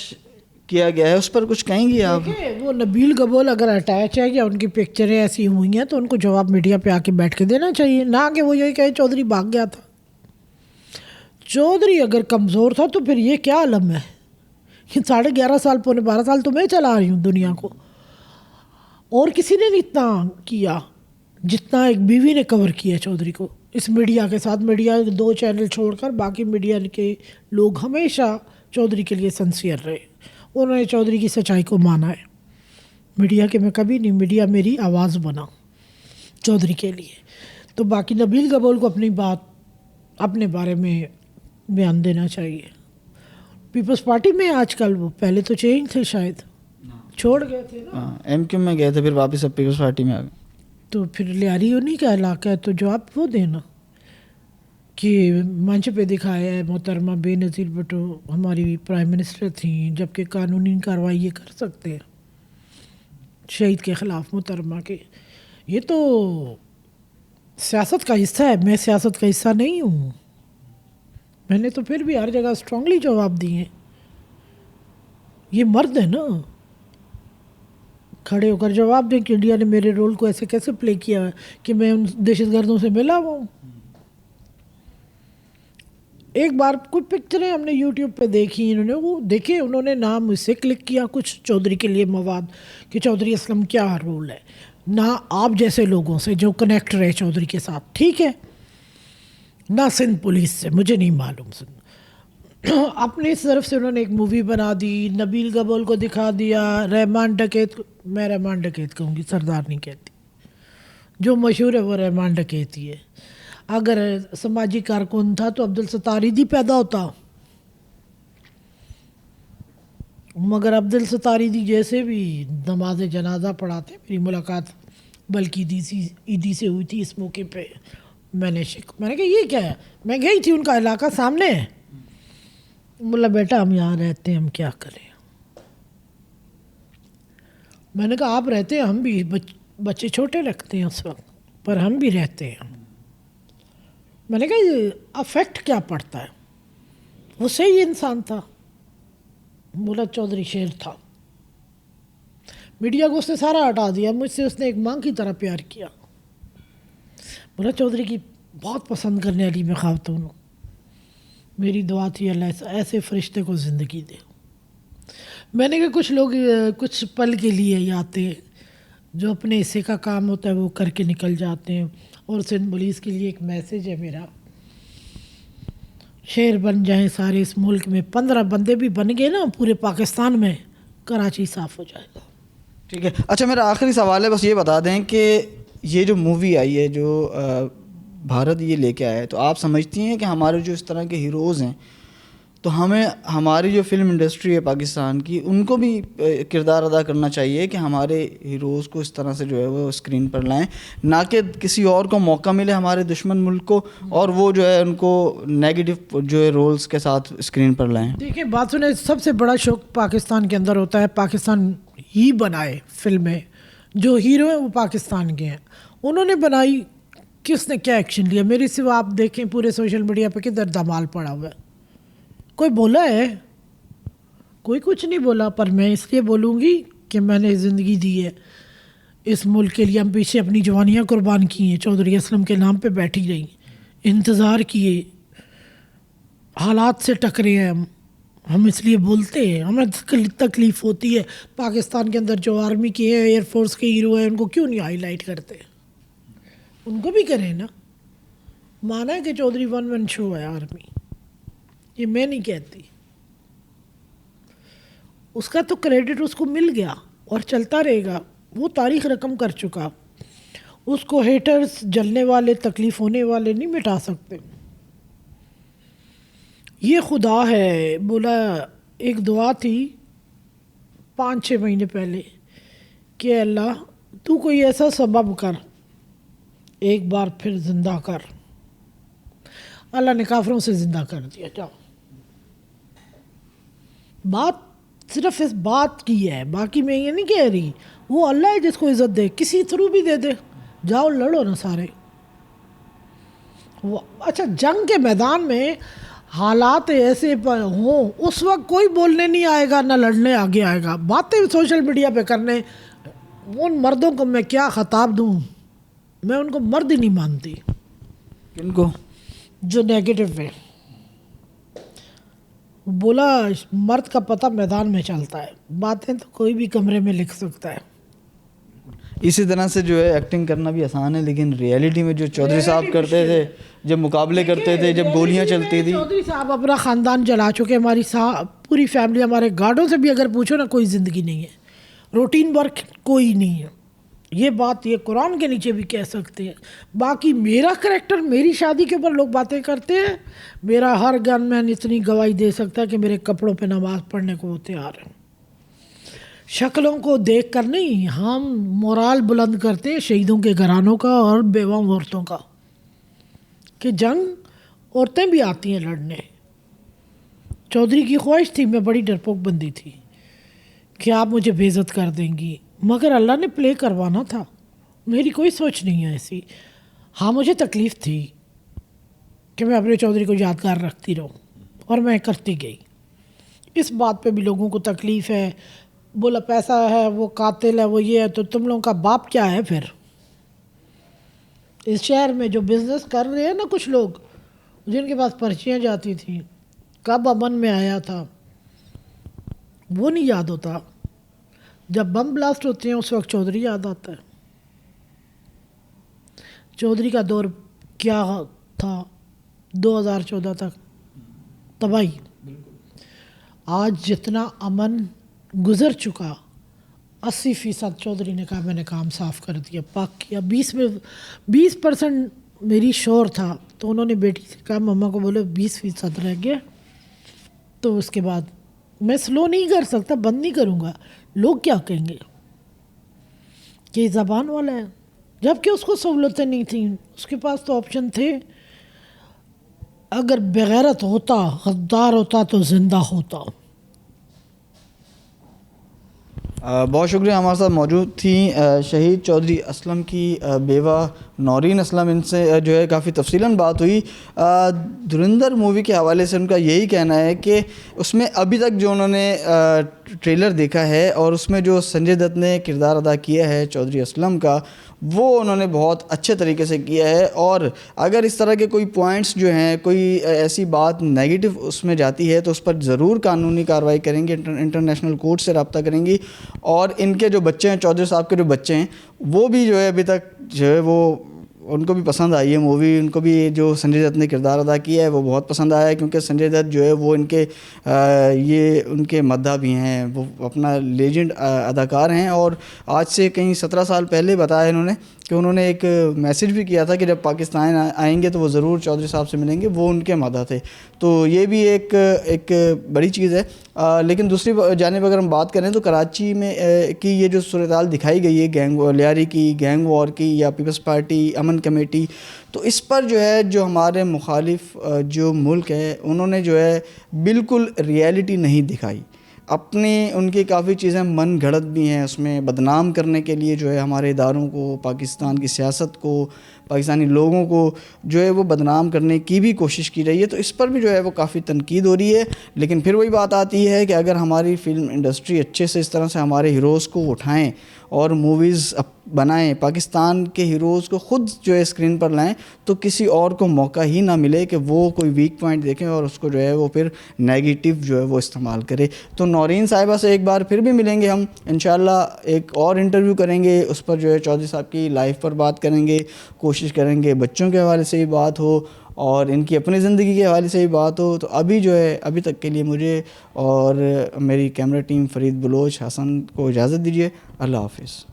کیا گیا ہے, اس پر کچھ کہیں گی آپ؟ دیکھیں, وہ نبیل قبول اگر اٹیچ ہے یا ان کی پکچریں ایسی ہوئی ہیں تو ان کو جواب میڈیا پہ آ کے بیٹھ کے دینا چاہیے, نہ کہ وہ یہی کہے چودھری بھاگ گیا تھا. چودھری اگر کمزور تھا تو پھر یہ کیا عالم ہے؟ یہ 11.5 سال 12 سال تو میں چلا رہی ہوں دنیا کو, اور کسی نے نہیں اتنا کیا جتنا ایک بیوی نے کور کیا چودھری کو اس میڈیا کے ساتھ. میڈیا 2 چینل چھوڑ کر باقی میڈیا کے لوگ ہمیشہ چودھری کے لیے سنسیئر رہے, انہوں نے چودھری کی سچائی کو مانا ہے. میڈیا کے میں کبھی نہیں, میڈیا میری آواز بنا چودھری کے لیے. تو باقی نبیل قبول کو اپنی بات اپنے بارے میں بیان دینا چاہیے. پیپلز پارٹی میں آج کل وہ پہلے تو چینج تھے, شاید چھوڑ گئے تھے نا, ایم کیو میں گئے تھے, پھر واپس اب پیپلز پارٹی میں آ گئے. تو پھر لیاری انہیں کا علاقہ ہے, تو جواب وہ دینا کہ منچ پہ دکھایا ہے محترمہ بے نظیر بھٹو ہماری پرائم منسٹر تھیں, جبکہ قانونی کارروائی یہ کر سکتے ہیں شہید کے خلاف محترمہ کے. یہ تو سیاست کا حصہ ہے, میں سیاست کا حصہ نہیں ہوں. میں نے تو پھر بھی ہر جگہ اسٹرانگلی جواب دیے. یہ مرد ہے نا, کھڑے ہو کر جواب دیں کہ انڈیا نے میرے رول کو ایسے کیسے پلے کیا ہے کہ میں ان دہشت گردوں سے ملا ہوا ہوں. ایک بار کچھ پکچریں ہم نے یوٹیوب پہ دیکھی, انہوں نے نام مجھ سے کلک کیا کچھ چودھری کے لیے مواد کہ چودھری اسلم کیا رول ہے, نہ آپ جیسے لوگوں سے جو کنیکٹ رہے چودھری کے ساتھ, ٹھیک ہے, نہ سندھ پولیس سے, مجھے نہیں معلوم. اپنی طرف سے انہوں نے ایک مووی بنا دی, نبیل قبول کو دکھا دیا, رحمان ڈکیت, میں رحمان ڈکیت کہوں گی, سردار نہیں کہتی, جو مشہور ہے وہ رحمان ڈکیتی ہے. اگر سماجی کارکن تھا تو عبدالستار ایدھی پیدا ہوتا, مگر عبدالستار ایدھی جیسے بھی نماز جنازہ پڑھاتے. میری ملاقات بلکہ ایدھی سے ہوئی تھی اس موقع پہ. میں نے کہا یہ کیا ہے, میں گئی تھی ان کا علاقہ سامنے ہے, بولا بیٹا ہم یہاں رہتے ہیں, ہم کیا کریں. میں نے کہا آپ رہتے ہیں, ہم بھی بچے چھوٹے رکھتے ہیں اس وقت, پر ہم بھی رہتے ہیں. میں نے کہا یہ افیکٹ کیا پڑتا ہے, وہ صحیح انسان تھا. بولا چودھری شیر تھا. میڈیا کو اس نے سارا ہٹا دیا, مجھ سے اس نے ایک ماں کی طرح پیار کیا. بولا چودھری کی بہت پسند کرنے والی میں خاتون ہوں, میری دعا تھی اللہ ایسے فرشتے کو زندگی دے. میں نے کہا کچھ لوگ کچھ پل کے لیے ہی آتے ہیں, جو اپنے حصے کا کام ہوتا ہے وہ کر کے نکل جاتے ہیں. اور سندھ پولیس کے لیے ایک میسیج ہے میرا, شیر بن جائیں سارے اس ملک میں, 15 بندے بھی بن گئے نا پورے پاکستان میں, کراچی صاف ہو جائے گا. ٹھیک ہے. اچھا, میرا آخری سوال ہے, بس یہ بتا دیں کہ یہ جو مووی آئی ہے, جو بھارت یہ لے کے آیا ہے, تو آپ سمجھتی ہیں کہ ہمارے جو اس طرح کے ہیروز ہیں تو ہمیں ہماری جو فلم انڈسٹری ہے پاکستان کی, ان کو بھی کردار ادا کرنا چاہیے کہ ہمارے ہیروز کو اس طرح سے جو ہے وہ اسکرین پر لائیں, نہ کہ کسی اور کو موقع ملے ہمارے دشمن ملک کو اور وہ جو ہے ان کو نیگیٹو جو ہے رولز کے ساتھ اسکرین پر لائیں. دیکھیں بات سنیں, سب سے بڑا شوق پاکستان کے اندر ہوتا ہے پاکستان ہی بنائے فلمیں. جو ہیرو ہیں وہ پاکستان کے ہیں, انہوں نے بنائی, کس نے کیا ایکشن لیا؟ میری سوا آپ دیکھیں پورے سوشل میڈیا پہ کدھر دھمال پڑا ہوا ہے, کوئی بولا ہے؟ کوئی کچھ نہیں بولا. پر میں اس لیے بولوں گی کہ میں نے زندگی دی ہے اس ملک کے لیے, ہم پیچھے اپنی جوانیاں قربان کی ہیں, چودھری اسلم کے نام پہ بیٹھی رہی, انتظار کیے, حالات سے ٹکرے ہیں ہم اس لیے بولتے ہیں, ہمیں تکلیف ہوتی ہے. پاکستان کے اندر جو آرمی کے ہیں, ایئر فورس کے ہیرو ہیں, ان کو کیوں نہیں ہائی لائٹ کرتے؟ ان کو بھی کریں نا. مانا ہے کہ چودھری ون مین شو ہے آرمی, یہ میں نہیں کہتی. اس کا تو کریڈٹ اس کو مل گیا اور چلتا رہے گا, وہ تاریخ رقم کر چکا. اس کو ہیٹرز, جلنے والے, تکلیف ہونے والے نہیں مٹا سکتے. یہ خدا ہے. بولا ایک دعا تھی 5-6 مہینے پہلے کہ اللہ تو کوئی ایسا سبب کر ایک بار پھر زندہ کر. اللہ نے کافروں سے زندہ کر دیا. جاؤ. بات صرف اس بات کی ہے, باقی میں یہ نہیں کہہ رہی. وہ اللہ ہے جس کو عزت دے, کسی تھرو بھی دے دے. جاؤ لڑو نا سارے. اچھا, جنگ کے میدان میں حالات ایسے پر ہوں اس وقت کوئی بولنے نہیں آئے گا, نہ لڑنے آگے آئے گا. باتیں سوشل میڈیا پہ کرنے, ان مردوں کو میں کیا خطاب دوں, میں ان کو مرد ہی نہیں مانتی. کن کو؟ جو نیگیٹو ہے. بولا مرد کا پتہ میدان میں چلتا ہے, باتیں تو کوئی بھی کمرے میں لکھ سکتا ہے. اسی طرح سے جو ہے ایکٹنگ کرنا بھی آسان ہے, لیکن ریئلٹی میں جو چودھری صاحب کرتے تھے, جب مقابلے کرتے تھے, جب گولیاں چلتی تھی. چودھری صاحب اپنا خاندان جلا چکے, ہماری پوری فیملی, ہمارے گارڈوں سے بھی اگر پوچھو نا کوئی زندگی نہیں ہے, روٹین ورک کوئی نہیں ہے. یہ بات یہ قرآن کے نیچے بھی کہہ سکتے ہیں. باقی میرا کریکٹر, میری شادی کے اوپر لوگ باتیں کرتے ہیں, میرا ہر گن مین اتنی گواہی دے سکتا ہے کہ میرے کپڑوں پہ نماز پڑھنے کو وہ تیار ہیں. شکلوں کو دیکھ کر نہیں, ہم مورال بلند کرتے ہیں شہیدوں کے گھرانوں کا اور بیوہ عورتوں کا, کہ جنگ عورتیں بھی آتی ہیں لڑنے. چودھری کی خواہش تھی, میں بڑی ڈرپوک بندی تھی کہ آپ مجھے بے عزت کر دیں گی, مگر اللہ نے پلے کروانا تھا. میری کوئی سوچ نہیں ہے ایسی. ہاں مجھے تکلیف تھی کہ میں اپنے چودھری کو یادگار رکھتی رہوں, اور میں کرتی گئی. اس بات پہ بھی لوگوں کو تکلیف ہے. بولا پیسہ ہے, وہ قاتل ہے, وہ یہ ہے, تو تم لوگوں کا باپ کیا ہے پھر؟ اس شہر میں جو بزنس کر رہے ہیں نا کچھ لوگ, جن کے پاس پرچیاں جاتی تھیں, کب امن میں آیا تھا وہ نہیں یاد ہوتا. جب بم بلاسٹ ہوتے ہیں اس وقت چودھری یاد آتا ہے. چودھری کا دور کیا تھا 2014 تک؟ تباہی. آج جتنا امن گزر چکا, 80% چودھری نے کہا میں نے کام صاف کر دیا, پاک کیا. 20% میری شور تھا, تو انہوں نے بیٹی سے کہا مما کو بولو 20% رہ گیا, تو اس کے بعد میں سلو نہیں کر سکتا, بند نہیں کروں گا. لوگ کیا کہیں گے کہ یہ زبان والا ہے, جب کہ اس کو سہولتیں نہیں تھیں. اس کے پاس تو آپشن تھے. اگر بغیرت ہوتا, غدار ہوتا تو زندہ ہوتا. بہت شکریہ. ہمارے ساتھ موجود تھیں شہید چودھری اسلم کی بیوہ نورین اسلم. ان سے جو ہے کافی تفصیلاً بات ہوئی. دھرندر مووی کے حوالے سے ان کا یہی کہنا ہے کہ اس میں ابھی تک جو انہوں نے ٹریلر دیکھا ہے, اور اس میں جو سنجے دت نے کردار ادا کیا ہے چودھری اسلم کا, وہ انہوں نے بہت اچھے طریقے سے کیا ہے. اور اگر اس طرح کے کوئی پوائنٹس جو ہیں, کوئی ایسی بات نیگیٹو اس میں جاتی ہے, تو اس پر ضرور قانونی کارروائی کریں گے, انٹرنیشنل کورٹ سے رابطہ کریں گی. اور ان کے جو بچے ہیں, چودھری صاحب کے جو بچے ہیں, وہ بھی جو ہے ابھی تک جو ہے وہ ان کو بھی پسند آئی ہے مووی. ان کو بھی جو سنجے دت نے کردار ادا کیا ہے وہ بہت پسند آیا ہے, کیونکہ سنجے دت جو ہے وہ ان کے مداح بھی ہیں, وہ اپنا لیجنڈ اداکار ہیں. اور آج سے کہیں 17 سال پہلے بتایا انہوں نے کہ انہوں نے ایک میسیج بھی کیا تھا کہ جب پاکستان آئیں گے تو وہ ضرور چودھری صاحب سے ملیں گے, وہ ان کے مداح تھے. تو یہ بھی ایک بڑی چیز ہے. لیکن دوسری جانب اگر ہم بات کریں تو کراچی میں کی یہ جو صورتحال دکھائی گئی ہے لیاری کی, گینگ وار کی, یا پیپلز پارٹی امن کمیٹی, تو اس پر جو ہے جو ہمارے مخالف جو ملک ہے انہوں نے جو ہے بالکل ریئلٹی نہیں دکھائی. اپنی ان کی کافی چیزیں من گھڑت بھی ہیں, اس میں بدنام کرنے کے لیے جو ہے ہمارے اداروں کو, پاکستان کی سیاست کو, پاکستانی لوگوں کو جو ہے وہ بدنام کرنے کی بھی کوشش کی رہی ہے. تو اس پر بھی جو ہے وہ کافی تنقید ہو رہی ہے. لیکن پھر وہی بات آتی ہے کہ اگر ہماری فلم انڈسٹری اچھے سے اس طرح سے ہمارے ہیروز کو اٹھائیں اور موویز بنائیں, پاکستان کے ہیروز کو خود جو ہے اسکرین پر لائیں, تو کسی اور کو موقع ہی نہ ملے کہ وہ کوئی ویک پوائنٹ دیکھیں اور اس کو جو ہے وہ پھر نیگیٹو جو ہے وہ استعمال کرے. تو نورین صاحبہ سے ایک بار پھر بھی ملیں گے ہم انشاءاللہ, ایک اور انٹرویو کریں گے, اس پر جو ہے چودھری صاحب کی لائف پر بات کریں گے, کوشش کریں گے بچوں کے حوالے سے بھی بات ہو اور ان کی اپنی زندگی کے حوالے سے بھی بات ہو. تو ابھی تک کے لیے مجھے اور میری کیمرہ ٹیم فرید بلوچ حسن کو اجازت دیجیے. اللہ حافظ.